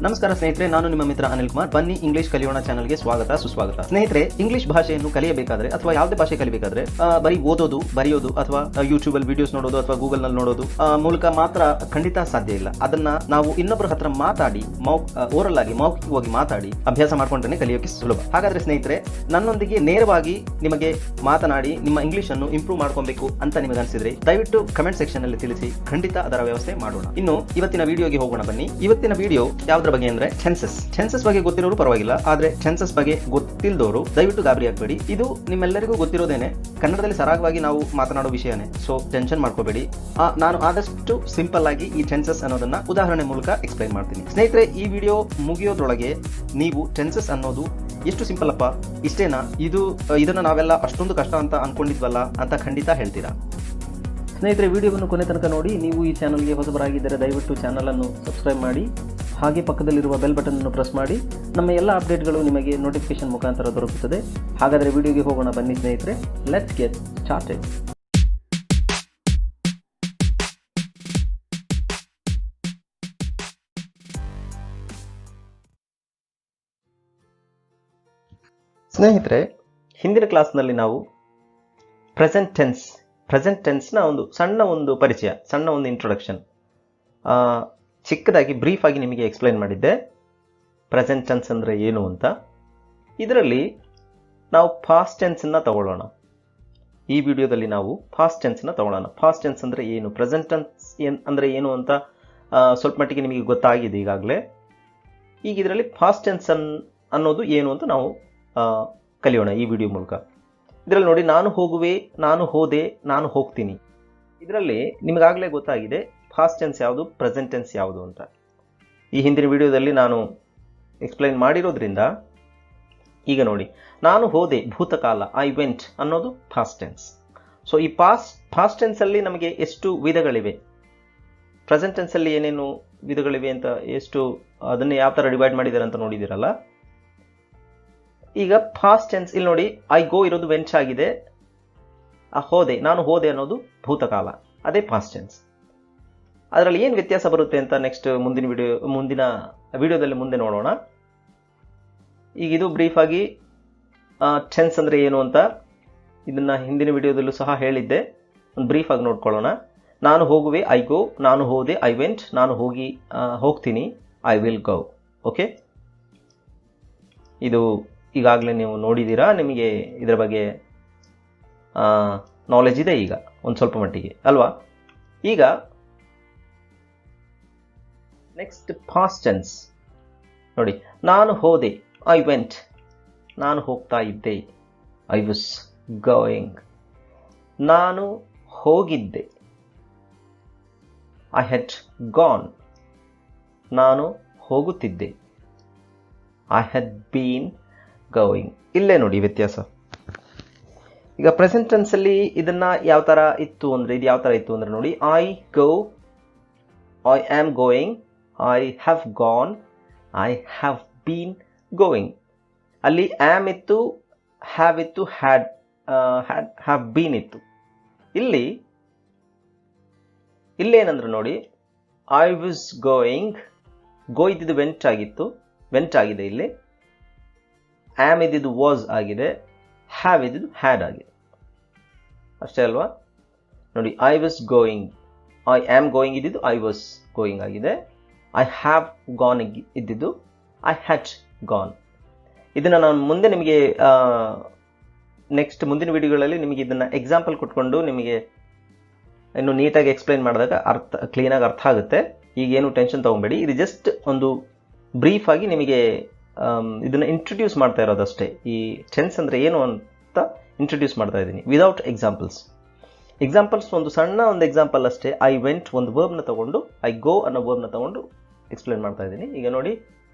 ನಮಸ್ಕಾರ ಸ್ನೇಹಿತರೆ, ನಾನು ನಿಮ್ಮ ಮಿತ್ರ ಅನಿಲ್ ಕುಮಾರ್. ಬನ್ನಿ ಇಂಗ್ಲಿಷ್ ಕಲಿಯೋಣ ಚಾನಲ್ಗೆ ಸ್ವಾಗತ ಸುಸ್ವಾಗತ. ಸ್ನೇಹಿತರೆ, ಇಂಗ್ಲಿಷ್ ಭಾಷೆಯನ್ನು ಕಲಿಯಬೇಕಾದ್ರೆ ಅಥವಾ ಯಾವುದೇ ಭಾಷೆ ಕಲಿಬೇಕಾದ್ರೆ ಬರೀ ಓದೋದು, ಬರೆಯೋದು ಅಥವಾ ಯೂಟ್ಯೂಬ್ ಅಲ್ಲಿ ವಿಡಿಯೋಸ್ ನೋಡೋದು ಅಥವಾ ಗೂಗಲ್ ನಲ್ಲಿ ನೋಡೋದು ಮೂಲಕ ಮಾತ್ರ ಖಂಡಿತ ಸಾಧ್ಯ ಇಲ್ಲ. ಅದನ್ನ ನಾವು ಇನ್ನೊಬ್ಬರ ಹತ್ರ ಮಾತಾಡಿ ಓರಲ್ ಆಗಿ ಮೌಖಿಕವಾಗಿ ಮಾತಾಡಿ ಅಭ್ಯಾಸ ಮಾಡ್ಕೊಂಡ್ರೆ ಕಲಿಯೋಕೆ ಸುಲಭ. ಹಾಗಾದ್ರೆ ಸ್ನೇಹಿತರೆ, ನನ್ನೊಂದಿಗೆ ನೇರವಾಗಿ ನಿಮಗೆ ಮಾತನಾಡಿ ನಿಮ್ಮ ಇಂಗ್ಲಿಷ್ ಅನ್ನು ಇಂಪ್ರೂವ್ ಮಾಡ್ಕೊಬೇಕು ಅಂತ ನಿಮಗೆ ಅನಿಸಿದ್ರೆ ದಯವಿಟ್ಟು ಕಮೆಂಟ್ ಸೆಕ್ಷನ್ ಅಲ್ಲಿ ತಿಳಿಸಿ. ಖಂಡಿತ ಅದರ ವ್ಯವಸ್ಥೆ ಮಾಡೋಣ. ಇನ್ನು ಇವತ್ತಿನ ವಿಡಿಯೋಗೆ ಹೋಗೋಣ ಬನ್ನಿ. ಇವತ್ತಿನ ವಿಡಿಯೋ ಯಾವುದರ ಬಗ್ಗೆ ಅಂದ್ರೆ ಸೆನ್ಸಸ್ ಬಗ್ಗೆ ಗೊತ್ತಿರೋರು ಪರವಾಗಿಲ್ಲ, ಆದ್ರೆ ಸೆನ್ಸಸ್ ಬಗ್ಗೆ ಗೊತ್ತಿಲ್ಲದವರು ದಯವಿಟ್ಟು ಗಾಬರಿ ಆಗಬೇಡಿ. ಇದು ನಿಮ್ಮೆಲ್ಲರಿಗೂ ಗೊತ್ತಿರೋದೇನೆ, ಕನ್ನಡದಲ್ಲಿ ಸರಾಗವಾಗಿ ನಾವು ಮಾತನಾಡೋ ವಿಷಯನೇ. ಸೊ ಟೆನ್ಷನ್ ಮಾಡ್ಕೋಬೇಡಿ. ನಾನು ಆದಷ್ಟು ಸಿಂಪಲ್ ಆಗಿ ಈ ಸೆನ್ಸಸ್ ಅನ್ನೋದನ್ನ ಉದಾಹರಣೆ ಮೂಲಕ ಎಕ್ಸ್ಪ್ಲೈನ್ ಮಾಡ್ತೀನಿ. ಸ್ನೇಹಿತರೆ, ಈ ವಿಡಿಯೋ ಮುಗಿಯೋದ್ರೊಳಗೆ ನೀವು ಸೆನ್ಸಸ್ ಅನ್ನೋದು ಎಷ್ಟು ಸಿಂಪಲ್ ಅಪ್ಪ, ಇಷ್ಟೇನಾ, ಇದನ್ನ ನಾವೆಲ್ಲ ಅಷ್ಟೊಂದು ಕಷ್ಟ ಅಂತ ಅನ್ಕೊಂಡಿದ್ವಲ್ಲ ಅಂತ ಖಂಡಿತ ಹೇಳ್ತೀರಾ. ಸ್ನೇಹಿತರೆ, ವಿಡಿಯೋವನ್ನು ಕೊನೆ ತನಕ ನೋಡಿ. ನೀವು ಈ ಚಾನಲ್ಗೆ ಹೊಸಬರಾಗಿದ್ದರೆ ದಯವಿಟ್ಟು ಚಾನಲನ್ನು ಸಬ್ಸ್ಕ್ರೈಬ್ ಮಾಡಿ, ಹಾಗೆ ಪಕ್ಕದಲ್ಲಿರುವ ಬೆಲ್ ಬಟನ್ ಅನ್ನು ಪ್ರೆಸ್ ಮಾಡಿ. ನಮ್ಮ ಎಲ್ಲ ಅಪ್ಡೇಟ್ಗಳು ನಿಮಗೆ ನೋಟಿಫಿಕೇಶನ್ ಮುಖಾಂತರ ದೊರಕುತ್ತದೆ. ಹಾಗಾದರೆ ವಿಡಿಯೋಗೆ ಹೋಗೋಣ ಬನ್ನಿ ಸ್ನೇಹಿತರೆ. Let's get started. ಸ್ನೇಹಿತರೆ, ಹಿಂದಿನ ಕ್ಲಾಸ್ನಲ್ಲಿ ನಾವು ಪ್ರೆಸೆಂಟ್ ಟೆನ್ಸ್ನ ಒಂದು ಸಣ್ಣ ಪರಿಚಯ, ಸಣ್ಣ ಒಂದು ಇಂಟ್ರೊಡಕ್ಷನ್ ಚಿಕ್ಕದಾಗಿ ಬ್ರೀಫ್ ಆಗಿ ನಿಮಗೆ ಎಕ್ಸ್ಪ್ಲೈನ್ ಮಾಡಿದ್ದೆ. ಪ್ರೆಸೆಂಟ್ ಟೆನ್ಸ್ ಅಂದರೆ ಏನು ಅಂತ. ಇದರಲ್ಲಿ ನಾವು ಪಾಸ್ಟ್ ಟೆನ್ಸನ್ನು ತಗೊಳ್ಳೋಣ. ಈ ವಿಡಿಯೋದಲ್ಲಿ ನಾವು ಪಾಸ್ಟ್ ಟೆನ್ಸನ್ನು ತಗೊಳ್ಳೋಣ. ಪಾಸ್ಟ್ ಟೆನ್ಸ್ ಅಂದರೆ ಏನು, ಪ್ರೆಸೆಂಟ್ ಟೆನ್ಸ್ ಅಂದರೆ ಏನು ಅಂತ ಸ್ವಲ್ಪ ಮಟ್ಟಿಗೆ ನಿಮಗೆ ಗೊತ್ತಾಗಿದೆ ಈಗಾಗಲೇ. ಈಗ ಇದರಲ್ಲಿ ಪಾಸ್ಟ್ ಟೆನ್ಸ್ ಅನ್ನೋದು ಏನು ಅಂತ ನಾವು ಕಲಿಯೋಣ ಈ ವಿಡಿಯೋ ಮೂಲಕ. ಇದರಲ್ಲಿ ನೋಡಿ, ನಾನು ಹೋಗುವೆ, ನಾನು ಹೋದೆ, ನಾನು ಹೋಗ್ತೀನಿ. ಇದರಲ್ಲಿ ನಿಮಗಾಗಲೇ ಗೊತ್ತಾಗಿದೆ ಪಾಸ್ಟ್ ಟೆನ್ಸ್ ಯಾವುದು, ಪ್ರೆಸೆಂಟ್ ಟೆನ್ಸ್ ಯಾವುದು ಅಂತ. ಈ ಹಿಂದಿನ ವಿಡಿಯೋದಲ್ಲಿ ನಾನು ಎಕ್ಸ್ಪ್ಲೈನ್ ಮಾಡಿರೋದ್ರಿಂದ ಈಗ ನೋಡಿ, ನಾನು ಹೋದೆ ಭೂತಕಾಲ, ಐ ವೆಂಟ್ ಅನ್ನೋದು ಪಾಸ್ಟ್ ಟೆನ್ಸ್. ಸೊ ಈ ಪಾಸ್ಟ್ ಟೆನ್ಸಲ್ಲಿ ನಮಗೆ ಎಷ್ಟು ವಿಧಗಳಿವೆ, ಪ್ರೆಸೆಂಟ್ ಟೆನ್ಸಲ್ಲಿ ಏನೇನು ವಿಧಗಳಿವೆ ಅಂತ ಅದನ್ನೇ ಯಾವ ಥರ ಡಿವೈಡ್ ಮಾಡಿದ್ದಾರೆ ಅಂತ ನೋಡಿದ್ದೀರಲ್ಲ. ಈಗ ಪಾಸ್ಟ್ ಟೆನ್ಸ್ ಇಲ್ಲಿ ನೋಡಿ, ಐ ಗೋ ಇರೋದು ವೆಂಟ್ ಆಗಿದೆ, ಹೋದೆ, ನಾನು ಹೋದೆ ಅನ್ನೋದು ಭೂತಕಾಲ, ಅದೇ ಪಾಸ್ಟ್ ಟೆನ್ಸ್. ಅದರಲ್ಲಿ ಏನು ವ್ಯತ್ಯಾಸ ಬರುತ್ತೆ ಅಂತ ನೆಕ್ಸ್ಟ್ ಮುಂದಿನ ವಿಡಿಯೋದಲ್ಲಿ ಮುಂದೆ ನೋಡೋಣ. ಈಗ ಇದು ಬ್ರೀಫ್ ಆಗಿ ಟೆನ್ಸ್ ಅಂದರೆ ಏನು ಅಂತ ಇದನ್ನು ಹಿಂದಿನ ವಿಡಿಯೋದಲ್ಲೂ ಸಹ ಹೇಳಿದ್ದೆ. ಒಂದು ಬ್ರೀಫ್ ಆಗಿ ನೋಡ್ಕೊಳ್ಳೋಣ. ನಾನು ಹೋಗುವೆ, ಐ ಗೋ, ನಾನು ಹೋದೆ, ಐ ವೆಂಟ್, ನಾನು ಹೋಗ್ತೀನಿ, ಐ ವಿಲ್ ಗೋ. ಓಕೆ, ಇದು ಈಗಾಗಲೇ ನೀವು ನೋಡಿದ್ದೀರಾ, ನಿಮಗೆ ಇದರ ಬಗ್ಗೆ ನಾಲೆಜ್ ಇದೆ ಈಗ ಒಂದು ಸ್ವಲ್ಪ ಮಟ್ಟಿಗೆ ಅಲ್ವಾ. ಈಗ ನೆಕ್ಸ್ಟ್ ಪಾಸ್ಟ್ ಟೆನ್ಸ್ ನೋಡಿ, ನಾನು ಹೋದೆ, ಐ ವೆಂಟ್, ನಾನು ಹೋಗ್ತಾ ಇದ್ದೆ, ಐ ವಾಸ್ ಗೋಯಿಂಗ್. ನಾನು ಹೋಗಿದ್ದೆ, ಐ ಹ್ಯಾಡ್ ಗಾನ್, ನಾನು ಹೋಗುತ್ತಿದ್ದೆ, ಐ ಹ್ಯಾಡ್ ಬೀನ್ ಗೋಯಿಂಗ್. ಇಲ್ಲೇ ನೋಡಿ ವ್ಯತ್ಯಾಸ. ಈಗ ಪ್ರೆಸೆಂಟ್ ಟೆನ್ಸಲ್ಲಿ ಇದನ್ನ ಯಾವ ಥರ ಇತ್ತು ಅಂದರೆ ನೋಡಿ, I go, I am going, I have gone, I have been going. ಅಲ್ಲಿ ಆಮ್ ಇತ್ತು, ಹ್ಯಾವ್ ಇತ್ತು, ಹ್ಯಾವ್ ಬೀನ್ ಇತ್ತು. ಇಲ್ಲೇನಂದ್ರೆ ನೋಡಿ, ಐ ವಾಸ್ ಗೋಯಿಂಗ್, ಗೋ ಇದ್ದಿದ್ದು ವೆಂಟ್ ಆಗಿದೆ ಇಲ್ಲಿ. ಆಮ್ ಇದ್ದಿದ್ದು ವಾಸ್ ಆಗಿದೆ, ಹ್ಯಾವ್ ಇದ್ದಿದ್ದು ಹ್ಯಾಡ್ ಆಗಿದೆ. ಅಷ್ಟೇ ಅಲ್ವಾ. ನೋಡಿ, I was going, I am going ಇದ್ದಿದ್ದು ಐ ವಾಸ್ ಗೋಯಿಂಗ್ ಆಗಿದೆ. ಐ ಹ್ಯಾವ್ ಗಾನ್ ಇದ್ದಿದ್ದು ಐ ಹ್ಯಾಡ್ ಗಾನ್. ಇದನ್ನು ನಾನು ಮುಂದೆ ನಿಮಗೆ ನೆಕ್ಸ್ಟ್ ಮುಂದಿನ ವಿಡಿಯೋಗಳಲ್ಲಿ ನಿಮಗೆ ಇದನ್ನು ಎಕ್ಸಾಂಪಲ್ ಕೊಟ್ಕೊಂಡು ನಿಮಗೆ ಇನ್ನು ನೀಟಾಗಿ ಎಕ್ಸ್ಪ್ಲೈನ್ ಮಾಡಿದಾಗ ಕ್ಲೀನಾಗಿ ಅರ್ಥ ಆಗುತ್ತೆ. ಈಗೇನು ಟೆನ್ಷನ್ ತೊಗೊಬೇಡಿ. ಇದು ಜಸ್ಟ್ ಒಂದು ಬ್ರೀಫ್ ಆಗಿ ನಿಮಗೆ ಇದನ್ನು ಇಂಟ್ರೊಡ್ಯೂಸ್ ಮಾಡ್ತಾ ಇರೋದಷ್ಟೇ. ಈ ಟೆನ್ಸ್ ಅಂದರೆ ಏನು ಅಂತ ಇಂಟ್ರೊಡ್ಯೂಸ್ ಮಾಡ್ತಾ ಇದ್ದೀನಿ ವಿದೌಟ್ ಎಕ್ಸಾಂಪಲ್ಸ್. ಒಂದು ಸಣ್ಣ ಎಕ್ಸಾಂಪಲ್ ಅಷ್ಟೇ. ಐ ವೆಂಟ್ ಒಂದು ವರ್ಬ್ನ ತಗೊಂಡು, ಐ ಗೋ ಅನ್ನೋ ವರ್ಬ್ನ ತಗೊಂಡು ಎಕ್ಸ್ಪ್ಲೇನ್ ಮಾಡ್ತಾ ಇದ್ದೀನಿ. ಈಗ ನೋಡಿ,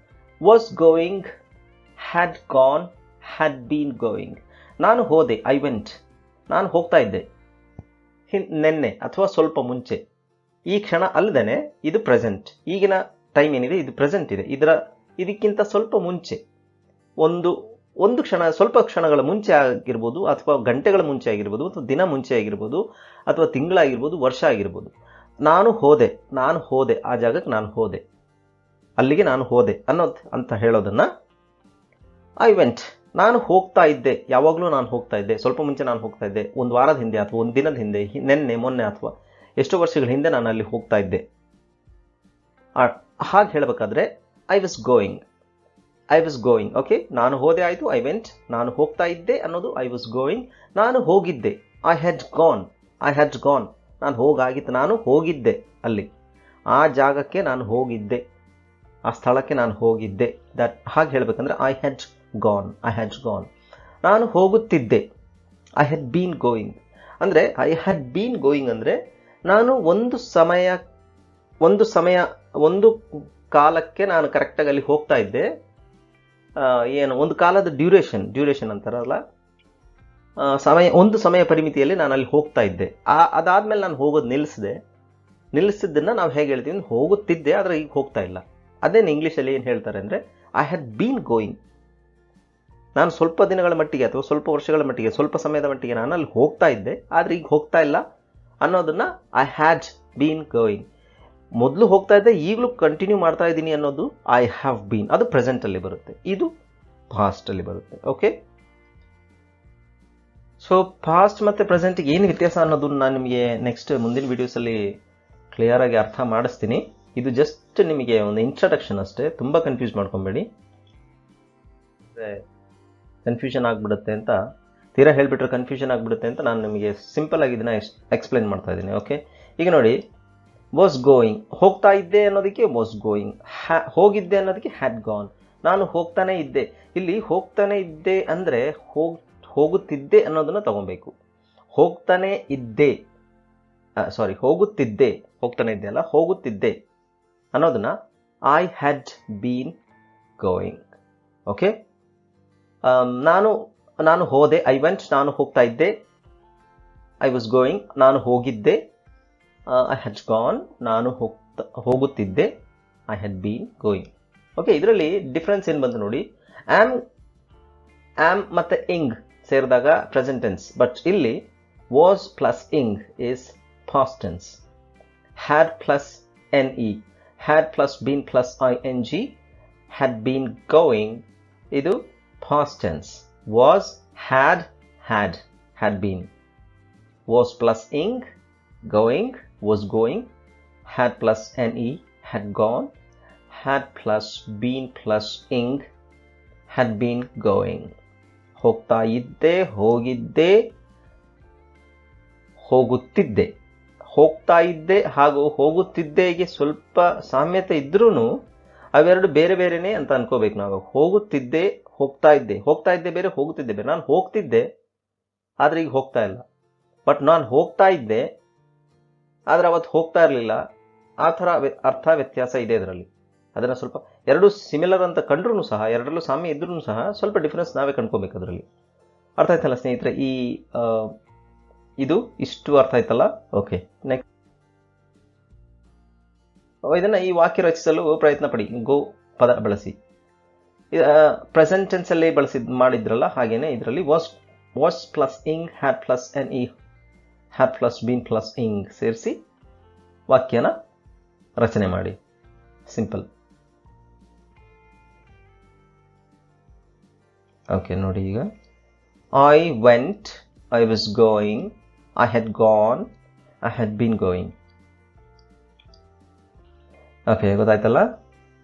was going, had gone, had been going. ನಾನು ಹೋದೆ, ಐ ವೆಂಟ್, ನಾನು ಹೋಗ್ತಾ ಇದ್ದೆ. ನೆನ್ನೆ ಅಥವಾ ಸ್ವಲ್ಪ ಮುಂಚೆ, ಈ ಕ್ಷಣ ಅಲ್ಲದೇನೆ ಇದು ಪ್ರೆಸೆಂಟ್. ಈಗಿನ ಟೈಮ್ ಏನಿದೆ ಇದು ಪ್ರೆಸೆಂಟ್ ಇದೆ. ಇದಕ್ಕಿಂತ ಸ್ವಲ್ಪ ಮುಂಚೆ ಒಂದು ಕ್ಷಣ, ಸ್ವಲ್ಪ ಕ್ಷಣಗಳ ಮುಂಚೆ ಆಗಿರ್ಬೋದು, ಅಥವಾ ಗಂಟೆಗಳ ಮುಂಚೆ ಆಗಿರ್ಬೋದು, ಅಥವಾ ದಿನ ಮುಂಚೆ ಆಗಿರ್ಬೋದು, ಅಥವಾ ತಿಂಗಳಾಗಿರ್ಬೋದು, ವರ್ಷ ಆಗಿರ್ಬೋದು. ನಾನು ಹೋದೆ, ಆ ಜಾಗಕ್ಕೆ ನಾನು ಹೋದೆ. ಅಲ್ಲಿಗೆ ನಾನು ಹೋದೆ ಅಂತ ಹೇಳೋದನ್ನು ಐ ವೆಂಟ್. ನಾನು ಹೋಗ್ತಾ ಇದ್ದೆ, ಯಾವಾಗಲೂ ನಾನು ಹೋಗ್ತಾ ಇದ್ದೆ, ಸ್ವಲ್ಪ ಮುಂಚೆ ನಾನು ಹೋಗ್ತಾ ಇದ್ದೆ, ಒಂದು ವಾರದ ಹಿಂದೆ ಅಥವಾ ಒಂದು ದಿನದ ಹಿಂದೆ, ನೆನ್ನೆ ಮೊನ್ನೆ ಅಥವಾ ಎಷ್ಟೋ ವರ್ಷಗಳ ಹಿಂದೆ ನಾನು ಅಲ್ಲಿ ಹೋಗ್ತಾ ಇದ್ದೆ. ಹಾಗೆ ಹೇಳಬೇಕಾದ್ರೆ ಐ ವಾಸ್ ಗೋಯಿಂಗ್. ಓಕೆ, ನಾನು ಹೋದೆ ಆಯಿತು, ಐ ವೆಂಟ್. ನಾನು ಹೋಗ್ತಾ ಇದ್ದೆ ಅನ್ನೋದು ಐ ವಾಸ್ ಗೋಯಿಂಗ್. ನಾನು ಹೋಗಿದ್ದೆ, ಐ ಹ್ಯಾಡ್ ಗಾನ್. ನಾನು ಹೋಗಾಗಿತ್ತು, ನಾನು ಹೋಗಿದ್ದೆ ಅಲ್ಲಿ, ಆ ಜಾಗಕ್ಕೆ ನಾನು ಹೋಗಿದ್ದೆ, ಆ ಸ್ಥಳಕ್ಕೆ ನಾನು ಹೋಗಿದ್ದೆ. ಹಾಗೆ ಹೇಳಬೇಕಂದ್ರೆ ಐ ಹ್ಯಾಡ್ ಗಾನ್. ನಾನು ಹೋಗುತ್ತಿದ್ದೆ, ಐ ಹ್ಯಾಡ್ ಬೀನ್ ಗೋಯಿಂಗ್. ಅಂದರೆ ಐ ಹ್ಯಾಡ್ ಬೀನ್ ಗೋಯಿಂಗ್ ಅಂದರೆ ನಾನು ಒಂದು ಕಾಲಕ್ಕೆ ನಾನು ಕರೆಕ್ಟಾಗಿ ಅಲ್ಲಿ ಹೋಗ್ತಾ ಇದ್ದೆ. ಒಂದು ಕಾಲದ ಡ್ಯೂರೇಷನ್ ಅಂತಾರಲ್ಲ, ಒಂದು ಸಮಯ ಪರಿಮಿತಿಯಲ್ಲಿ ನಾನು ಅಲ್ಲಿ ಹೋಗ್ತಾ ಇದ್ದೆ. ಅದಾದ್ಮೇಲೆ ನಾನು ಹೋಗೋದು ನಿಲ್ಲಿಸಿದ್ದನ್ನು ನಾವು ಹೇಗೆ ಹೇಳ್ತೀವಿ, ಹೋಗುತ್ತಿದ್ದೆ ಆದರೆ ಈಗ ಹೋಗ್ತಾ ಇಲ್ಲ. ಅದೇನು ಇಂಗ್ಲೀಷಲ್ಲಿ ಏನು ಹೇಳ್ತಾರೆ ಅಂದರೆ ಐ ಹ್ಯಾಡ್ ಬೀನ್ ಗೋಯಿಂಗ್. ನಾನು ಸ್ವಲ್ಪ ದಿನಗಳ ಮಟ್ಟಿಗೆ ಅಥವಾ ಸ್ವಲ್ಪ ವರ್ಷಗಳ ಮಟ್ಟಿಗೆ, ಸ್ವಲ್ಪ ಸಮಯದ ಮಟ್ಟಿಗೆ ನಾನು ಅಲ್ಲಿ ಹೋಗ್ತಾ ಇದ್ದೆ, ಆದರೆ ಈಗ ಹೋಗ್ತಾ ಇಲ್ಲ ಅನ್ನೋದನ್ನು ಐ ಹ್ಯಾಡ್ ಬೀನ್ ಗೋಯಿಂಗ್. ಮೊದಲು ಹೋಗ್ತಾ ಇದ್ದೆ, ಈಗಲೂ ಕಂಟಿನ್ಯೂ ಮಾಡ್ತಾ ಇದ್ದೀನಿ ಅನ್ನೋದು ಐ ಹ್ಯಾವ್ ಬೀನ್. ಅದು ಪ್ರೆಸೆಂಟಲ್ಲಿ ಬರುತ್ತೆ, ಇದು ಪಾಸ್ಟಲ್ಲಿ ಬರುತ್ತೆ. ಓಕೆ, ಸೊ ಪಾಸ್ಟ್ ಮತ್ತು ಪ್ರೆಸೆಂಟಿಗೆ ಏನು ವ್ಯತ್ಯಾಸ ಅನ್ನೋದನ್ನು ನಾನು ನಿಮಗೆ ನೆಕ್ಸ್ಟ್ ಮುಂದಿನ ವೀಡಿಯೋಸಲ್ಲಿ ಕ್ಲಿಯರಾಗಿ ಅರ್ಥ ಮಾಡಿಸ್ತೀನಿ. ಇದು ಜಸ್ಟ್ ನಿಮಗೆ ಒಂದು ಇಂಟ್ರಡಕ್ಷನ್ ಅಷ್ಟೇ, ತುಂಬ ಕನ್ಫ್ಯೂಸ್ ಮಾಡ್ಕೊಬೇಡಿ. ಕನ್ಫ್ಯೂಷನ್ ಆಗಿಬಿಡುತ್ತೆ ಅಂತ, ತೀರಾ ಹೇಳಿಬಿಟ್ರೆ ಕನ್ಫ್ಯೂಷನ್ ಆಗಿಬಿಡುತ್ತೆ ಅಂತ ನಾನು ನಿಮಗೆ ಸಿಂಪಲ್ ಆಗಿ ಇದನ್ನು ಎಕ್ಸ್ಪ್ಲೈನ್ ಮಾಡ್ತಾ ಇದ್ದೀನಿ. ಓಕೆ, ಈಗ ನೋಡಿ, ವಾಸ್ ಗೋಯಿಂಗ್, ಹೋಗ್ತಾ ಇದ್ದೆ ಅನ್ನೋದಕ್ಕೆ ವಾಸ್ ಗೋಯಿಂಗ್, ಹೋಗಿದ್ದೆ ಅನ್ನೋದಕ್ಕೆ ಹ್ಯಾಡ್ ಗಾನ್. ನಾನು ಹೋಗ್ತಾನೆ ಇದ್ದೆ, ಇಲ್ಲಿ ಹೋಗ್ತಾನೆ ಇದ್ದೆ ಅಂದರೆ ಹೋಗುತ್ತಿದ್ದೆ ಅನ್ನೋದನ್ನು ತಗೊಬೇಕು. ಹೋಗ್ತಾನೆ ಇದ್ದೆ ಅನ್ನೋದನ್ನ I had been going. Okay, ನಾನು ಹೋದೆ, ಐ ವೆಂಟ್. ನಾನು ಹೋಗ್ತಾ ಇದ್ದೆ, ಐ ವಾಸ್ ಗೋಯಿಂಗ್. ನಾನು ಹೋಗಿದ್ದೆ, ಐ ಹ್ಯಾಡ್ ಗಾನ್. ನಾನು ಹೋಗುತ್ತಿದ್ದೆ, I had been going. Okay, ಇದರಲ್ಲಿ ಡಿಫ್ರೆನ್ಸ್ ಏನು ಬಂತು ನೋಡಿ. ಆಮ್ ಮತ್ತು ಇಂಗ್ ಸೇರಿದಾಗ ಪ್ರೆಸೆಂಟ್ ಟೆನ್ಸ್, ಬಟ್ ಇಲ್ಲಿ was plus ing is past tense. Had plus NE, had plus been plus ing, had been going, ಇದು past tense. Was, had been. Was plus ing, going, was going. Had plus NE, had gone. Had plus been plus ing, had been going. ಹೋಗ್ತಾ ಇದ್ದೆ, ಹೋಗಿದ್ದೆ, ಹೋಗುತ್ತಿದ್ದೆ. ಹೋಗ್ತಾ ಇದ್ದೆ ಹಾಗೂ ಹೋಗುತ್ತಿದ್ದೆಗೆ ಸ್ವಲ್ಪ ಸಾಮ್ಯತೆ ಇದ್ರೂ ಅವೆರಡು ಬೇರೆ ಬೇರೆನೇ ಅಂತ ಅನ್ಕೋಬೇಕು ನಾವು. ಹೋಗುತ್ತಿದ್ದೆ, ಹೋಗ್ತಾ ಇದ್ದೆ ಬೇರೆ, ಹೋಗುತ್ತಿದ್ದೆ ಬೇರೆ. ನಾನು ಹೋಗ್ತಿದ್ದೆ ಆದರೆ ಈಗ ಹೋಗ್ತಾ ಇಲ್ಲ. ಬಟ್ ನಾನು ಹೋಗ್ತಾ ಇದ್ದೆ ಆದರೆ ಅವತ್ತು ಹೋಗ್ತಾ ಇರಲಿಲ್ಲ. ಆ ಥರ ಅರ್ಥ ವ್ಯತ್ಯಾಸ ಇದೆ ಇದರಲ್ಲಿ. ಅದನ್ನು ಸ್ವಲ್ಪ ಎರಡು ಸಿಮಿಲರ್ ಅಂತ ಕಂಡ್ರೂ ಸಹ, ಎರಡರಲ್ಲೂ ಸಾಮ್ಯ ಇದ್ರೂ ಸಹ ಸ್ವಲ್ಪ ಡಿಫ್ರೆನ್ಸ್ ನಾವೇ ಕಂಡ್ಕೋಬೇಕು ಅದರಲ್ಲಿ. ಅರ್ಥ ಆಯ್ತಲ್ಲ ಸ್ನೇಹಿತರೆ? ಇದು ಇಷ್ಟು ಅರ್ಥ ಆಯ್ತಲ್ಲ? ಓಕೆ, ನೆಕ್ಸ್ಟ್ ಇದನ್ನು ಈ ವಾಕ್ಯ ರಚಿಸಲು ಪ್ರಯತ್ನ ಪಡಿ. ಗೋ ಪದ ಬಳಸಿ. ಪ್ರೆಸೆಂಟ್ ಟೆನ್ಸಲ್ಲಿ ಮಾಡಿದ್ರಲ್ಲ, ಹಾಗೇನೆ ಇದರಲ್ಲಿ was plus ing, had plus NE, had plus been plus ing ಸೇರಿಸಿ ವಾಕ್ಯನ ರಚನೆ ಮಾಡಿ. ಸಿಂಪಲ್. ಓಕೆ, ನೋಡಿ ಈಗ I went, I was going, I had gone, I had been going. Okay, ಗೊತ್ತಾಯ್ತಲ್ಲ?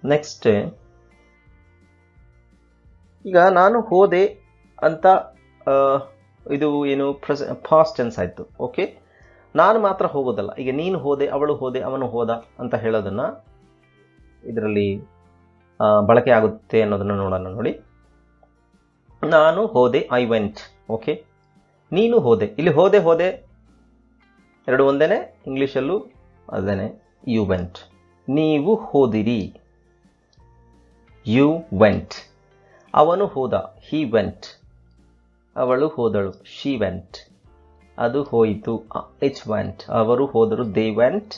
ನೆಕ್ಸ್ಟ್, ಈಗ ನಾನು ಹೋದೆ ಅಂತ ಇದು ಏನು ಪಾಸ್ಟ್ ಟೆನ್ಸ್ ಆಯಿತು. ಓಕೆ, ನಾನು ಮಾತ್ರ ಹೋಗೋದಲ್ಲ. ಈಗ ನೀನು ಹೋದೆ, ಅವಳು ಹೋದೆ, ಅವನು ಹೋದ ಅಂತ ಹೇಳೋದನ್ನು ಇದರಲ್ಲಿ ಬಳಕೆ ಆಗುತ್ತೆ ಅನ್ನೋದನ್ನು ನೋಡೋಣ. ನೋಡಿ, ನಾನು ಹೋದೆ, ಐ ವೆಂಟ್. ಓಕೆ, ನೀನು ಹೋದೆ. ಇಲ್ಲಿ ಹೋದೆ ಎರಡು ಒಂದೇನೆ, ಇಂಗ್ಲೀಷಲ್ಲೂ ಅದೇನೆ, ಯು ವೆಂಟ್. ನೀವು ಹೋದಿರಿ, ಯು ವೆಂಟ್. ಅವನು ಹೋದ, ಹಿ ವೆಂಟ್. ಅವಳು ಹೋದಳು, ಶಿ ವೆಂಟ್. ಅದು ಹೋಯಿತು, ಇಟ್ ವೆಂಟ್. ಅವರು ಹೋದರು, ದೇ ವೆಂಟ್.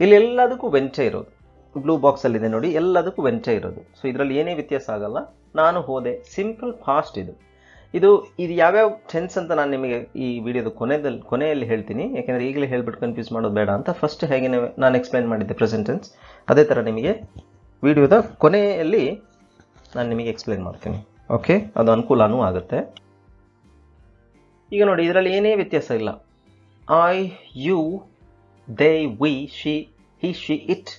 ಇಲ್ಲಿ ಎಲ್ಲದಕ್ಕೂ ವೆಂಟೇ ಇರೋದು. ಬ್ಲೂ ಬಾಕ್ಸಲ್ಲಿದೆ ನೋಡಿ, ಎಲ್ಲದಕ್ಕೂ ವೆಂಟೇ ಇರೋದು. ಸೊ ಇದರಲ್ಲಿ ಏನೇ ವ್ಯತ್ಯಾಸ ಆಗಲ್ಲ. ನಾನು ಹೋದೆ, ಸಿಂಪಲ್ ಫಾಸ್ಟ್ ಇದು. ಇದು ಯಾವ್ಯಾವ ಟೆನ್ಸ್ ಅಂತ ನಾನು ನಿಮಗೆ ಈ ವಿಡಿಯೋದ ಕೊನೆಯಲ್ಲಿ ಹೇಳ್ತೀನಿ, ಯಾಕೆಂದರೆ ಈಗಲೇ ಹೇಳ್ಬಿಟ್ಟು ಕನ್ಫ್ಯೂಸ್ ಮಾಡೋದು ಬೇಡ ಅಂತ. ಫಸ್ಟ್ ಹೇಗೆ ನಾನು ಎಕ್ಸ್ಪ್ಲೈನ್ ಮಾಡಿದ್ದೆ ಪ್ರೆಸೆಂಟ್ ಟೆನ್ಸ್, ಅದೇ ಥರ ನಿಮಗೆ ವಿಡಿಯೋದ ಕೊನೆಯಲ್ಲಿ ನಾನು ನಿಮಗೆ ಎಕ್ಸ್ಪ್ಲೈನ್ ಮಾಡ್ತೀನಿ. ಓಕೆ, ಅದು ಅನುಕೂಲನೂ ಆಗುತ್ತೆ. ಈಗ ನೋಡಿ, ಇದರಲ್ಲಿ ಏನೇ ವ್ಯತ್ಯಾಸ ಇಲ್ಲ. I, you, they, we, she, he, she, it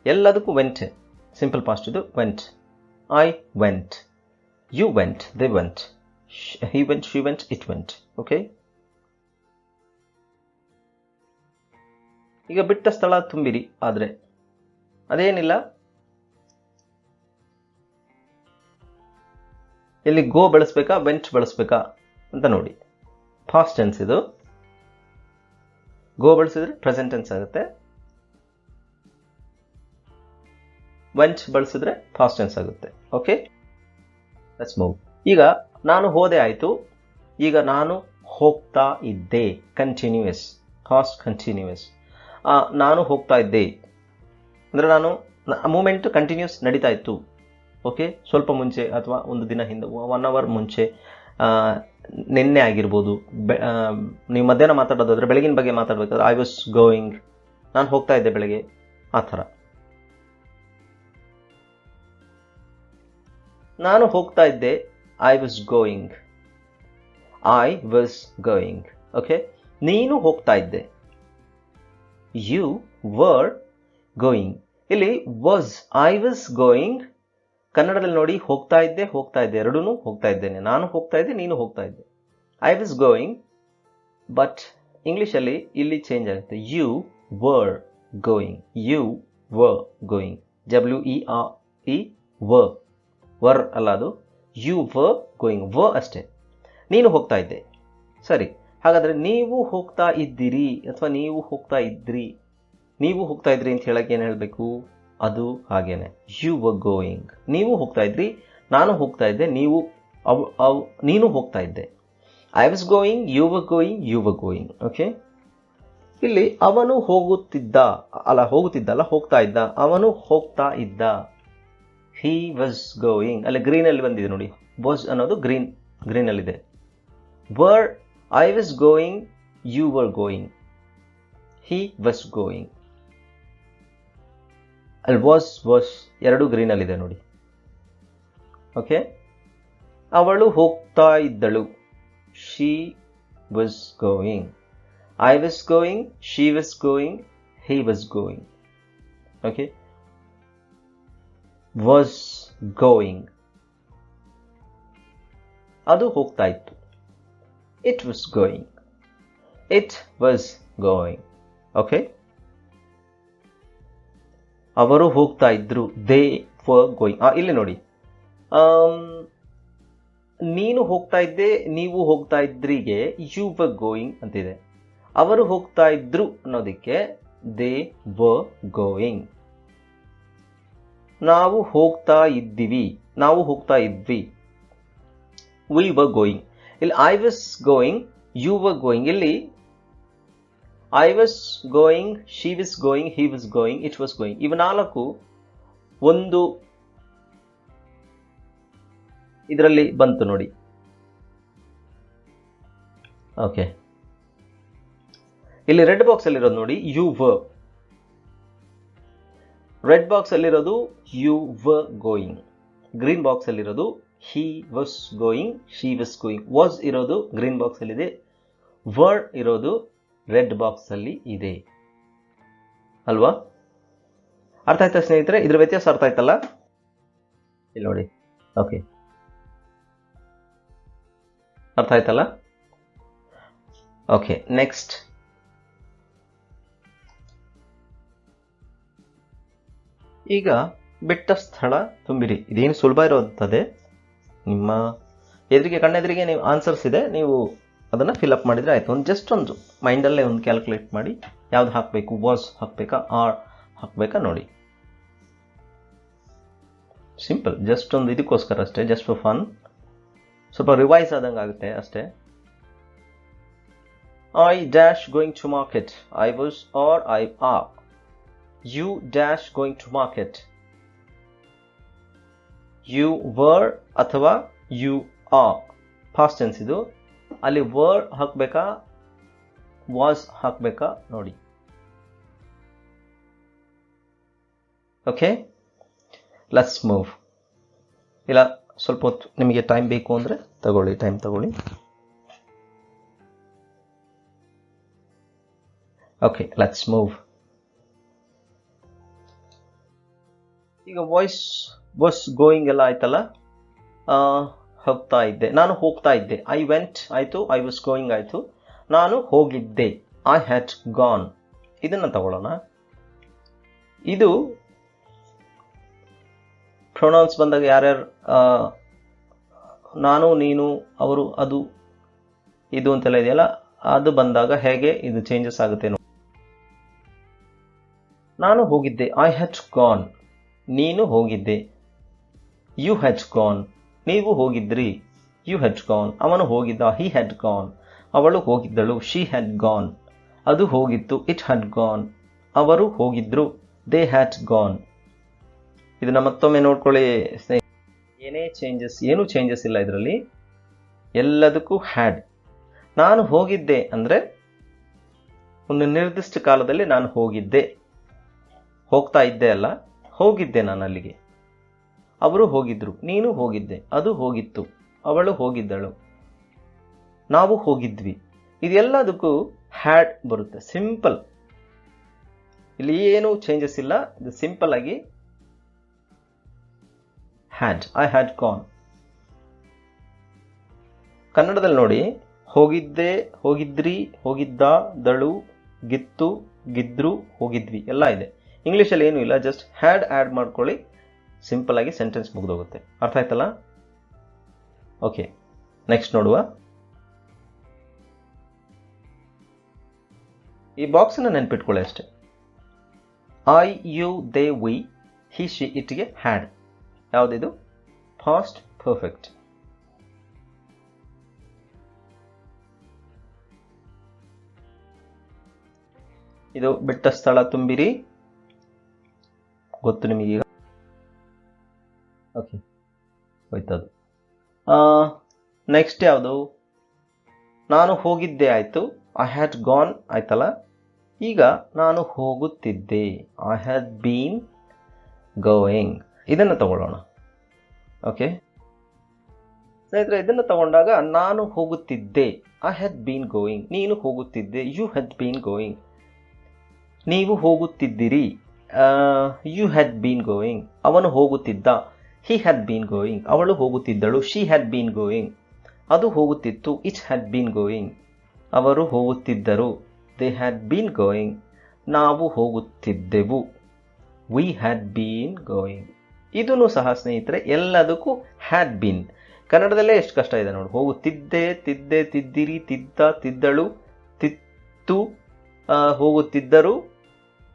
ಎಲ್ಲದಕ್ಕೂ ವೆಂಟ್. ಸಿಂಪಲ್ ಪಾಸ್ಟ್ ಇದು, went. I went, you went, they went, he went, she went, it went. okay, ಈಗ ಬಿಟ್ಟ ಸ್ಥಳ ತುಂಬಿರಿ. ಆದರೆ ಅದೇನಿಲ್ಲ, ಇಲ್ಲಿ ಗೋ ಬಳಸ್ಬೇಕಾ ವೆಂಟ್ ಬಳಸ್ಬೇಕಾ ಅಂತ ನೋಡಿ. ಫಾಸ್ಟ್ ಟೆನ್ಸ್ ಇದು. ಗೋ ಬಳಸಿದ್ರೆ ಪ್ರೆಸೆಂಟ್ ಟೆನ್ಸ್ ಆಗುತ್ತೆ, ವೆಂಟ್ ಬಳಸಿದ್ರೆ ಫಾಸ್ಟ್ ಟೆನ್ಸ್ ಆಗುತ್ತೆ. Okay, let's move. ಈಗ ನಾನು ಹೋದೆ ಆಯಿತು, ಈಗ ನಾನು ಹೋಗ್ತಾ ಇದ್ದೆ. Continuous, fast continuous. ನಾನು ಹೋಗ್ತಾ ಇದ್ದೆ ಅಂದರೆ ನಾನು ಮೂಮೆಂಟ್ ಕಂಟಿನ್ಯೂಸ್ ನಡೀತಾ ಇತ್ತು. ಓಕೆ, ಸ್ವಲ್ಪ ಮುಂಚೆ ಅಥವಾ ಒಂದು ದಿನ ಹಿಂದೆ, 1 hour ಮುಂಚೆ, ನಿನ್ನೆ ಆಗಿರ್ಬೋದು. ನೀವು ಮಧ್ಯಾಹ್ನ ಮಾತಾಡೋದಾದ್ರೆ ಬೆಳಗಿನ ಬಗ್ಗೆ ಮಾತಾಡಬೇಕಾದ್ರೆ ಐ ವಾಸ್ ಗೋಯಿಂಗ್, ನಾನು ಹೋಗ್ತಾ ಇದ್ದೆ ಬೆಳಗ್ಗೆ, ಆ ಥರ. ನಾನು ಹೋಗ್ತಾ ಇದ್ದೆ, I was going, I was going. Okay, ನೀನು ಹೋಗ್ತಾ ಇದ್ದೆ, ಯು ವರ್ ಗೋಯಿಂಗ್. ಇಲ್ಲಿ ವಾಸ್, ಐ ವಾಸ್ ಗೋಯಿಂಗ್. ಕನ್ನಡದಲ್ಲಿ ನೋಡಿ, ಹೋಗ್ತಾ ಇದ್ದೆ, ಹೋಗ್ತಾ ಇದ್ದೆ, ಎರಡೂ ಹೋಗ್ತಾ ಇದ್ದೇನೆ. ನಾನು ಹೋಗ್ತಾ ಇದ್ದೆ, ನೀನು ಹೋಗ್ತಾ ಇದ್ದೆ. I was going. ಬಟ್ ಇಂಗ್ಲೀಷಲ್ಲಿ ಇಲ್ಲಿ ಚೇಂಜ್ ಆಗುತ್ತೆ. You were going, you were going. WERE, were, were ಅಲ್ಲ ಅದು, ಯು ವರ್ ಗೋಯಿಂಗ್, ವ ಅಷ್ಟೇ. ನೀನು ಹೋಗ್ತಾ ಇದ್ದೆ. ಸರಿ, ಹಾಗಾದರೆ ನೀವು ಹೋಗ್ತಾ ಇದ್ದೀರಿ ಅಥವಾ ನೀವು ಹೋಗ್ತಾ ಇದ್ರಿ. ನೀವು ಹೋಗ್ತಾ ಇದ್ರಿ ಅಂತ ಹೇಳಕ್ಕೆ ಏನು ಹೇಳಬೇಕು? ಅದು ಹಾಗೇನೆ, ಯು ವರ್ ಗೋಯಿಂಗ್. ನೀವು ಹೋಗ್ತಾ ಇದ್ರಿ, ನಾನು ಹೋಗ್ತಾ ಇದ್ದೆ, ನೀನು ಹೋಗ್ತಾ ಇದ್ದೆ. I was going, you were going, you were going. Okay, ಇಲ್ಲಿ ಅವನು ಹೋಗುತ್ತಿದ್ದಲ್ಲ, ಹೋಗ್ತಾ ಇದ್ದ. ಅವನು ಹೋಗ್ತಾ ಇದ್ದ. he was going. ಅಲ್ಲಿ ಗ್ರೀನಲ್ಲಿ ಬಂದಿದೆ ನೋಡಿ, was ಅನ್ನೋದು ಗ್ರೀನಲ್ಲಿದೆ. were, I was going, you were going, he was going. ಅಲ್ಲಿ was ಎರಡು ಗ್ರೀನಲ್ಲಿದೆ ನೋಡಿ. ಓಕೆ, ಅವಳು ಹೋಗ್ತಾ ಇದ್ದಳು, she was going. I was going, she was going, he was going. Okay, was going, ಅದು ಹೋಗ್ತಾ ಇತ್ತು. It was going, it was going. Okay, ಅವರು ಹೋಗ್ತಾ ಇದ್ರು, they were going. ಇಲ್ಲಿ ನೋಡಿ, ನೀನು ಹೋಗ್ತಾ ಇದ್ದೆ, ನೀವು ಹೋಗ್ತಾ ಇದ್ರಿಗೆ you were going ಅಂತಿದೆ. ಅವರು ಹೋಗ್ತಾ ಇದ್ರು ಅನ್ನೋದಕ್ಕೆ they were going. ನಾವು ಹೋಗ್ತಾ ಇದ್ದೀವಿ, ನಾವು ಹೋಗ್ತಾ ಇದ್ವಿ, we were going. ಇಲ್ಲಿ I was going, you were going. ಇಲ್ಲಿ I was going, she was going, he was going, it was going. ಇವು ನಾಲ್ಕು ಒಂದು ಇದರಲ್ಲಿ ಬಂತು ನೋಡಿ. ಓಕೆ, ಇಲ್ಲಿ ರೆಡ್ ಬಾಕ್ಸ್ ಅಲ್ಲಿ ಇರೋದು ನೋಡಿ, you were. ರೆಡ್ ಬಾಕ್ಸ್ ಅಲ್ಲಿರೋದು you were going. Green box ಅಲ್ಲಿರೋದು he was going, she was going. was ಇರೋದು ಗ್ರೀನ್ ಬಾಕ್ಸ್ ಅಲ್ಲಿದೆ, were ಇರೋದು ರೆಡ್ ಬಾಕ್ಸ್ ಅಲ್ಲಿ ಇದೆ ಅಲ್ವಾ? ಅರ್ಥ ಆಯ್ತಾ ಸ್ನೇಹಿತರೆ? ಇದ್ರ ವ್ಯತ್ಯಾಸ ಅರ್ಥ ಆಯ್ತಲ್ಲ? ಇಲ್ಲಿ ನೋಡಿ. ಓಕೆ, ಅರ್ಥ ಆಯ್ತಲ್ಲ? Okay, next. ಈಗ ಬಿಟ್ಟ ಸ್ಥಳ ತುಂಬಿರಿ. ಇದೇನು ಸುಲಭ ಇರೋಂಥದ್ದೇ. ನಿಮ್ಮ ಕಣ್ಣೆದುರಿಗೆ ನೀವು ಆನ್ಸರ್ಸ್ ಇದೆ, ನೀವು ಅದನ್ನು ಫಿಲ್ಅಪ್ ಮಾಡಿದರೆ ಆಯಿತು. ಜಸ್ಟ್ ಒಂದು ಮೈಂಡಲ್ಲೇ ಒಂದು ಕ್ಯಾಲ್ಕುಲೇಟ್ ಮಾಡಿ ಯಾವ್ದು ಹಾಕಬೇಕು, ವಾಸ್ ಹಾಕಬೇಕಾ ಆರ್ ಹಾಕಬೇಕಾ ನೋಡಿ. ಸಿಂಪಲ್, ಜಸ್ಟ್ ಒಂದು ಇದಕ್ಕೋಸ್ಕರ ಅಷ್ಟೇ, ಜಸ್ಟ್ ಫಾರ್ ಫನ್, ಸ್ವಲ್ಪ ರಿವೈಸ್ ಆದಂಗೆ ಆಗುತ್ತೆ ಅಷ್ಟೇ. I dash going to market, I was are I are. You dash going to market, you were ಅಥವಾ ಯು ಆರ್. ಫಾಸ್ಟ್ ಟೆನ್ಸ್ ಇದು. ಅಲ್ಲಿ ವರ್ಡ್ ಹಾಕಬೇಕಾ ವಾಸ್ ಹಾಕಬೇಕಾ ನೋಡಿ. Okay, let's move. ಇಲ್ಲ ಸ್ವಲ್ಪ ಹೊತ್ತು ನಿಮಗೆ ಟೈಮ್ ಬೇಕು ಅಂದರೆ ತಗೊಳ್ಳಿ, ಟೈಮ್ ತಗೊಳ್ಳಿ. Okay, let's move. ಈಗ ವಾಸ್ ಗೋಯಿಂಗ್ ಎಲ್ಲ ಆಯ್ತಲ್ಲ. ಹೋಗ್ತಾ ಇದ್ದೆ, ನಾನು ಹೋಗ್ತಾ ಇದ್ದೆ. ಐ ವೆಂಟ್ ಆಯಿತು, ಐ ವಾಸ್ ಗೋಯಿಂಗ್ ಆಯಿತು, ನಾನು ಹೋಗಿದ್ದೆ, ಐ ಹ್ಯಾಡ್ ಗಾನ್. ಇದನ್ನು ತಗೊಳ್ಳೋಣ. ಇದು ಪ್ರೊನೌನ್ಸ್ ಬಂದಾಗ ಯಾರ್ಯಾರು ನಾನು, ನೀನು, ಅವರು, ಅದು, ಇದು ಅಂತೆಲ್ಲ ಇದೆಯಲ್ಲ, ಅದು ಬಂದಾಗ ಹೇಗೆ ಇದು ಚೇಂಜಸ್ ಆಗುತ್ತೆ ನೋಡಿ. ನಾನು ಹೋಗಿದ್ದೆ, ಐ ಹ್ಯಾಡ್ ಗಾನ್. ನೀನು ಹೋಗಿದ್ದೆ, ಯು ಹ್ಯಾಡ್ ಗಾನ್. ನೀವು ಹೋಗಿದ್ರಿ, ಯು ಹ್ಯಾಡ್ ಗಾನ್. ಅವನು ಹೋಗಿದ್ದ, ಹಿ ಹ್ಯಾಡ್ ಗಾನ್. ಅವಳು ಹೋಗಿದ್ದಳು, ಶಿ ಹ್ಯಾಡ್ ಗಾನ್. ಅದು ಹೋಗಿತ್ತು, ಇಟ್ ಹ್ಯಾಡ್ ಗಾನ್. ಅವರು ಹೋಗಿದ್ರು, ದೇ ಹ್ಯಾಡ್ ಗಾನ್. ಇದನ್ನ ಮತ್ತೊಮ್ಮೆ ನೋಡ್ಕೊಳ್ಳಿ ಸ್ನೇಹಿತರೆ. ಏನೂ ಚೇಂಜಸ್ ಇಲ್ಲ ಇದರಲ್ಲಿ, ಎಲ್ಲದಕ್ಕೂ ಹ್ಯಾಡ್. ನಾನು ಹೋಗಿದ್ದೆ ಅಂದರೆ ಒಂದು ನಿರ್ದಿಷ್ಟ ಕಾಲದಲ್ಲಿ ನಾನು ಹೋಗಿದ್ದೆ, ಹೋಗ್ತಾ ಇದ್ದೆ ಅಲ್ಲ, ಹೋಗಿದ್ದೆ ನಾನು ಅಲ್ಲಿಗೆ. ಅವರು ಹೋಗಿದ್ರು, ನೀನು ಹೋಗಿದ್ದೆ, ಅದು ಹೋಗಿತ್ತು, ಅವಳು ಹೋಗಿದ್ದಳು, ನಾವು ಹೋಗಿದ್ವಿ. ಇದೆಲ್ಲದಕ್ಕೂ ಹ್ಯಾಡ್ ಬರುತ್ತೆ. ಸಿಂಪಲ್, ಇಲ್ಲಿ ಏನೂ ಚೇಂಜಸ್ ಇಲ್ಲ. ಇದು ಸಿಂಪಲ್ ಆಗಿ ಹ್ಯಾಡ್, ಐ ಹ್ಯಾಡ್ ಗಾನ್. ಕನ್ನಡದಲ್ಲಿ ನೋಡಿ, ಹೋಗಿದ್ದೆ, ಹೋಗಿದ್ರಿ, ಹೋಗಿದ್ದ, ದಳು, ಗಿತ್ತು, ಗಿದ್ರು, ಹೋಗಿದ್ವಿ ಎಲ್ಲ ಇದೆ. ಇಂಗ್ಲೀಷಲ್ಲಿ ಏನೂ ಇಲ್ಲ, ಜಸ್ಟ್ ಹ್ಯಾಡ್ ಆ್ಯಡ್ ಮಾಡ್ಕೊಳ್ಳಿ, ಸಿಂಪಲ್ ಆಗಿ ಸೆಂಟೆನ್ಸ್ ಮುಗಿದೋಗುತ್ತೆ. ಅರ್ಥ ಆಯ್ತಲ್ಲ? ಓಕೆ, ನೆಕ್ಸ್ಟ್ ನೋಡುವ. ಈ ಬಾಕ್ಸನ್ನು ನೆನ್ಪಿಟ್ಕೊಳ್ಳಿ ಅಷ್ಟೇ. I, you, they, we, he, she, ಇಟ್ಗೆ ಹ್ಯಾಡ್. ಯಾವುದಿದು? Past perfect. ಇದು ಬಿಟ್ಟ ಸ್ಥಳ ತುಂಬಿರಿ, ಗೊತ್ತು ನಿಮಗೀಗ. ಓಕೆ, ಹೋಯ್ತದು. ನೆಕ್ಸ್ಟ್ ಯಾವುದು? ನಾನು ಹೋಗಿದ್ದೆ ಆಯಿತು, ಐ ಹ್ಯಾಡ್ ಗಾನ್ ಆಯ್ತಲ್ಲ. ಈಗ ನಾನು ಹೋಗುತ್ತಿದ್ದೆ, ಐ ಹ್ಯಾಡ್ ಬೀನ್ ಗೋಯಿಂಗ್. ಇದನ್ನು ತಗೊಳ್ಳೋಣ. ಓಕೆ ಸ್ನೇಹಿತರೆ, ಇದನ್ನು ತಗೊಂಡಾಗ ನಾನು ಹೋಗುತ್ತಿದ್ದೆ, ಐ ಹ್ಯಾಡ್ ಬೀನ್ ಗೋಯಿಂಗ್. ನೀನು ಹೋಗುತ್ತಿದ್ದೆ, ಯು ಹ್ಯಾಡ್ ಬೀನ್ ಗೋಯಿಂಗ್. ನೀವು ಹೋಗುತ್ತಿದ್ದಿರಿ, ಯು ಹ್ಯಾಡ್ ಬೀನ್ ಗೋಯಿಂಗ್. ಅವನು ಹೋಗುತ್ತಿದ್ದ, ಹಿ ಹ್ಯಾಡ್ ಬೀನ್ ಗೋಯಿಂಗ್. ಅವಳು ಹೋಗುತ್ತಿದ್ದಳು, ಶಿ ಹ್ಯಾಡ್ ಬೀನ್ ಗೋಯಿಂಗ್. ಅದು ಹೋಗುತ್ತಿತ್ತು, ಇಟ್ ಹ್ಯಾಡ್ ಬೀನ್ ಗೋಯಿಂಗ್. ಅವರು ಹೋಗುತ್ತಿದ್ದರು, ದೇ ಹ್ಯಾಡ್ ಬೀನ್ ಗೋಯಿಂಗ್. ನಾವು ಹೋಗುತ್ತಿದ್ದೆವು, ವಿ ಹ್ಯಾಡ್ ಬೀನ್ ಗೋಯಿಂಗ್. ಇದೂ ಸಹ ಸ್ನೇಹಿತರೆ ಎಲ್ಲದಕ್ಕೂ ಹ್ಯಾಡ್ ಬೀನ್. ಕನ್ನಡದಲ್ಲೇ ಎಷ್ಟು ಕಷ್ಟ ಇದೆ ನೋಡಿ. ಹೋಗುತ್ತಿದ್ದೆ, ತಿದ್ದೆ, ತಿದ್ದಿರಿ, ತಿದ್ದ, ತಿದ್ದಳು, ತಿತ್ತು, ಹೋಗುತ್ತಿದ್ದರು,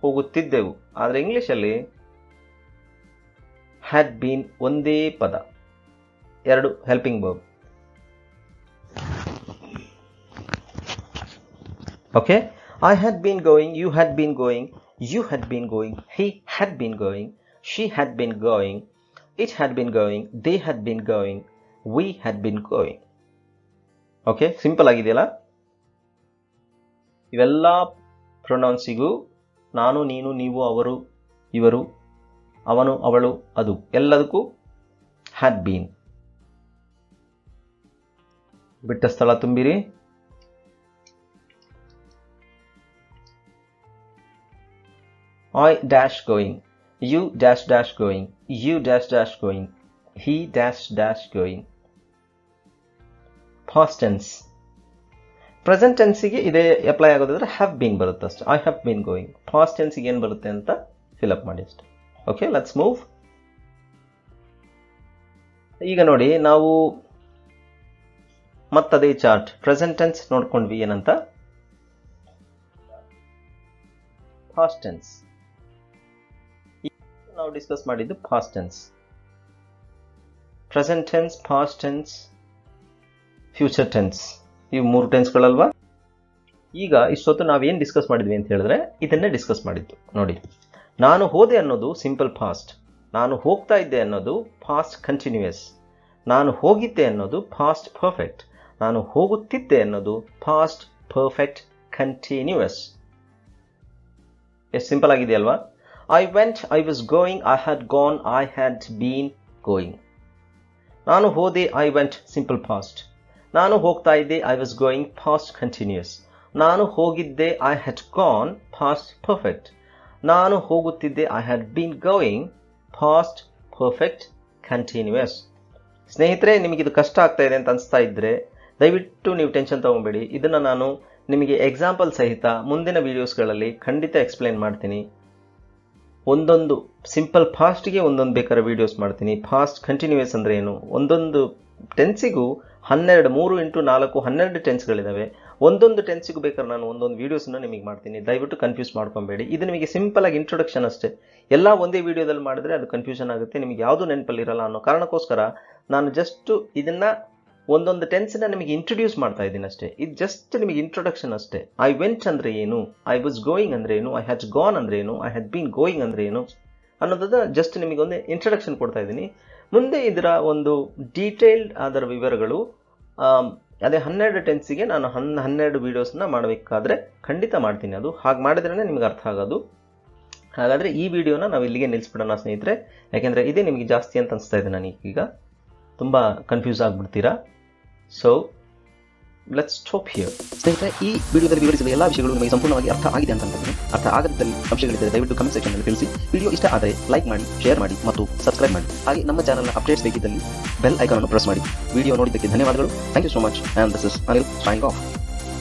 ಹೋಗುತ್ತಿದ್ದೆವು. ಆದರೆ ಇಂಗ್ಲೀಷಲ್ಲಿ ಹ್ಯಾಡ್ ಬೀನ್ ಒಂದೇ ಪದ, ಎರಡು helping verb. Okay, I had been going, you had been going, you had been going, he had been going, she had been going, it had been going, they had been going, we had been going. Okay, simple ಆಗಿದೆಯಲ್ಲ? ಇವೆಲ್ಲ ಪ್ರೊನೌನ್ಸಿಗೂ ನಾನು, ನೀನು, ನೀವು, ಅವರು, ಇವರು, ಅವನು, ಅವಳು, ಅದು ಎಲ್ಲದಕ್ಕೂ ಹ್ಯಾಡ್ ಬೀನ್. ಬಿಟ್ಟ ಸ್ಥಳ ತುಂಬಿರಿ. I dash going, you dash dash going, you dash dash going, he dash dash going. Past tense. Present tense ಗೆ ಇದೇ ಅಪ್ಲೈ ಆಗೋದಾದ್ರೆ have been ಬರುತ್ತೆ ಅಷ್ಟೇ. I have been going. Past tense ಗೆ ಏನು ಬರುತ್ತೆ ಅಂತ ಫಿಲ್ ಅಪ್ ಮಾಡಿ ಅಷ್ಟೇ. Okay, let's move. ಈಗ ನೋಡಿ, ನಾವು ಮತ್ತದೇ ಚಾರ್ಟ್ ಪ್ರೆಸೆಂಟ್ ಟೆನ್ಸ್ ನೋಡ್ಕೊಂಡ್ವಿ. ಏನಂತ? Past tense. ನಾವು ಡಿಸ್ಕಸ್ ಮಾಡಿದ್ದು past tense, present tense, past tense, future tense. ಇವು 3 ಟೆನ್ಸ್ಗಳಲ್ವಾ? ಈಗ ಇಷ್ಟೊತ್ತು ನಾವೇನು ಡಿಸ್ಕಸ್ ಮಾಡಿದ್ವಿ ಅಂತ ಹೇಳಿದ್ರೆ ಇದನ್ನೇ ಡಿಸ್ಕಸ್ ಮಾಡಿದ್ದು. ನೋಡಿ, ನಾನು ಹೋದೆ ಅನ್ನೋದು ಸಿಂಪಲ್ ಪಾಸ್ಟ್, ನಾನು ಹೋಗ್ತಾ ಇದ್ದೆ ಅನ್ನೋದು ಪಾಸ್ಟ್ ಕಂಟಿನ್ಯೂಯಸ್, ನಾನು ಹೋಗಿದ್ದೆ ಅನ್ನೋದು ಪಾಸ್ಟ್ ಪರ್ಫೆಕ್ಟ್, ನಾನು ಹೋಗುತ್ತಿದ್ದೆ ಅನ್ನೋದು ಪಾಸ್ಟ್ ಪರ್ಫೆಕ್ಟ್ ಕಂಟಿನ್ಯೂಯಸ್. ಎಷ್ಟು ಸಿಂಪಲ್ ಆಗಿದೆಯಲ್ವಾ? I went, I was going, I had gone, I had been going. ನಾನು ಹೋದೆ, ಐ ವೆಂಟ್ ಸಿಂಪಲ್ ಪಾಸ್ಟ್. ನಾನು ಹೋಗ್ತಾ ಇದ್ದೆ, I was going past continuous. ನಾನು ಹೋಗಿದ್ದೆ, I had gone past perfect. ನಾನು ಹೋಗುತ್ತಿದ್ದೆ, I had been going past perfect continuous. ಸ್ನೇಹಿತರೆ, ನಿಮಗಿದು ಕಷ್ಟ ಆಗ್ತಾ ಇದೆ ಅಂತ ಅನಿಸ್ತಾ ಇದ್ದರೆ ದಯವಿಟ್ಟು ನೀವು ಟೆನ್ಷನ್ ತೊಗೊಬೇಡಿ. ಇದನ್ನು ನಾನು ನಿಮಗೆ ಎಕ್ಸಾಂಪಲ್ ಸಹಿತ ಮುಂದಿನ ವೀಡಿಯೋಸ್ಗಳಲ್ಲಿ ಖಂಡಿತ ಎಕ್ಸ್ಪ್ಲೈನ್ ಮಾಡ್ತೀನಿ. ಒಂದೊಂದು ಸಿಂಪಲ್ ಫಾಸ್ಟ್ಗೆ ಒಂದೊಂದು ಬೇಕಾದ್ರೆ ವೀಡಿಯೋಸ್ ಮಾಡ್ತೀನಿ. ಫಾಸ್ಟ್ ಕಂಟಿನ್ಯೂಯಸ್ ಅಂದರೆ ಏನು, ಒಂದೊಂದು ಟೆನ್ಸಿಗೂ 3 × 4 12 ಟೆನ್ಸ್ಗಳಿದ್ದಾವೆ. ಒಂದೊಂದು ಟೆನ್ಸಿಗೂ ಬೇಕಾದ್ರೆ ನಾನು ಒಂದೊಂದು ವೀಡಿಯೋಸನ್ನು ನಿಮಗೆ ಮಾಡ್ತೀನಿ. ದಯವಿಟ್ಟು ಕನ್ಫ್ಯೂಸ್ ಮಾಡ್ಕೊಬೇಡಿ. ಇದು ನಿಮಗೆ ಸಿಂಪಲ್ ಆಗಿ ಇಂಟ್ರೊಡಕ್ಷನ್ ಅಷ್ಟೇ. ಎಲ್ಲ ಒಂದೇ ವೀಡಿಯೋದಲ್ಲಿ ಮಾಡಿದ್ರೆ ಅದು ಕನ್ಫ್ಯೂಷನ್ ಆಗುತ್ತೆ, ನಿಮಗೆ ಯಾವುದು ನೆನಪಲ್ಲಿರಲ್ಲ ಅನ್ನೋ ಕಾರಣಕ್ಕೋಸ್ಕರ ನಾನು ಜಸ್ಟ್ ಇದನ್ನು ಒಂದೊಂದು ಟೆನ್ಸನ್ನ ನಿಮಗೆ ಇಂಟ್ರೊಡ್ಯೂಸ್ ಮಾಡ್ತಾ ಇದ್ದೀನಿ ಅಷ್ಟೇ. ಇದು ಜಸ್ಟ್ ನಿಮಗೆ ಇಂಟ್ರೊಡಕ್ಷನ್ ಅಷ್ಟೇ. ಐ ವೆಂಟ್ ಅಂದರೆ ಏನು, ಐ ವಾಸ್ ಗೋಯಿಂಗ್ ಅಂದರೆ ಏನು, ಐ ಹ್ಯಾಡ್ ಗಾನ್ ಅಂದರೆ ಏನು, ಐ ಹ್ಯಾಡ್ ಬೀನ್ ಗೋಯಿಂಗ್ ಅಂದರೆ ಏನು ಅನ್ನೋದನ್ನು ಜಸ್ಟ್ ನಿಮಗೆ ಒಂದು ಇಂಟ್ರೊಡಕ್ಷನ್ ಕೊಡ್ತಾ ಇದ್ದೀನಿ. ಮುಂದೆ ಇದರ ಒಂದು ಡೀಟೇಲ್ಡ್ ಅದರ ವಿವರಗಳು ಅದೇ 12 ಟೆನ್ಸಿಗೆ ನಾನು 12 ವೀಡಿಯೋಸ್ನ ಮಾಡಬೇಕಾದ್ರೆ ಖಂಡಿತ ಮಾಡ್ತೀನಿ. ಅದು ಹಾಗೆ ಮಾಡಿದ್ರೇ ನಿಮಗೆ ಅರ್ಥ ಆಗೋದು. ಹಾಗಾದರೆ ಈ ವಿಡಿಯೋನ ನಾವು ಇಲ್ಲಿಗೆ ನಿಲ್ಲಿಸ್ಬಿಡೋಣ ಸ್ನೇಹಿತರೆ, ಯಾಕೆಂದರೆ ಇದೇ ನಿಮಗೆ ಜಾಸ್ತಿ ಅಂತ ಅನಿಸ್ತಾ ಇದೆ ನನಗೀಗ. ತುಂಬ ಕನ್ಫ್ಯೂಸ್ ಆಗಿಬಿಡ್ತೀರಾ. So let's stop here. ಸ್ನೇಹಿತರೆ, ಈ ವಿಡಿಯೋದಲ್ಲಿ ವಿವರಿಸಿದ ಎಲ್ಲ ವಿಷಯಗಳು ನಿಮಗೆ ಸಂಪೂರ್ಣವಾಗಿ ಅರ್ಥ ಆಗಿದೆ ಅಂತ ಅನ್ಕೊಂತೀನಿ. ಅರ್ಥ ಆಗದಿದ್ದಲ್ಲಿ ಅಂಶಗಳಿದ್ದರೆ ದಯವಿಟ್ಟು ಕಮೆಂಟ್ ಸೆಕ್ಷನ್ನಲ್ಲಿ ತಿಳಿಸಿ. ವಿಡಿಯೋ ಇಷ್ಟ ಆದರೆ ಲೈಕ್ ಮಾಡಿ, ಶೇರ್ ಮಾಡಿ ಮತ್ತು ಸಬ್ಸ್ಕ್ರೈಬ್ ಮಾಡಿ. ಹಾಗೆ ನಮ್ಮ ಚಾನಲ್ನ ಅಪ್ಡೇಟ್ಸ್ ಬೇಕಿದ್ದಲ್ಲಿ ಬೆಲ್ ಐಕಾನ್ ಅನ್ನು ಪ್ರೆಸ್ ಮಾಡಿ. ವಿಡಿಯೋ ನೋಡಿದ್ದಕ್ಕೆ ಧನ್ಯವಾದಗಳು. Thank you so much. And this is Anil signing of.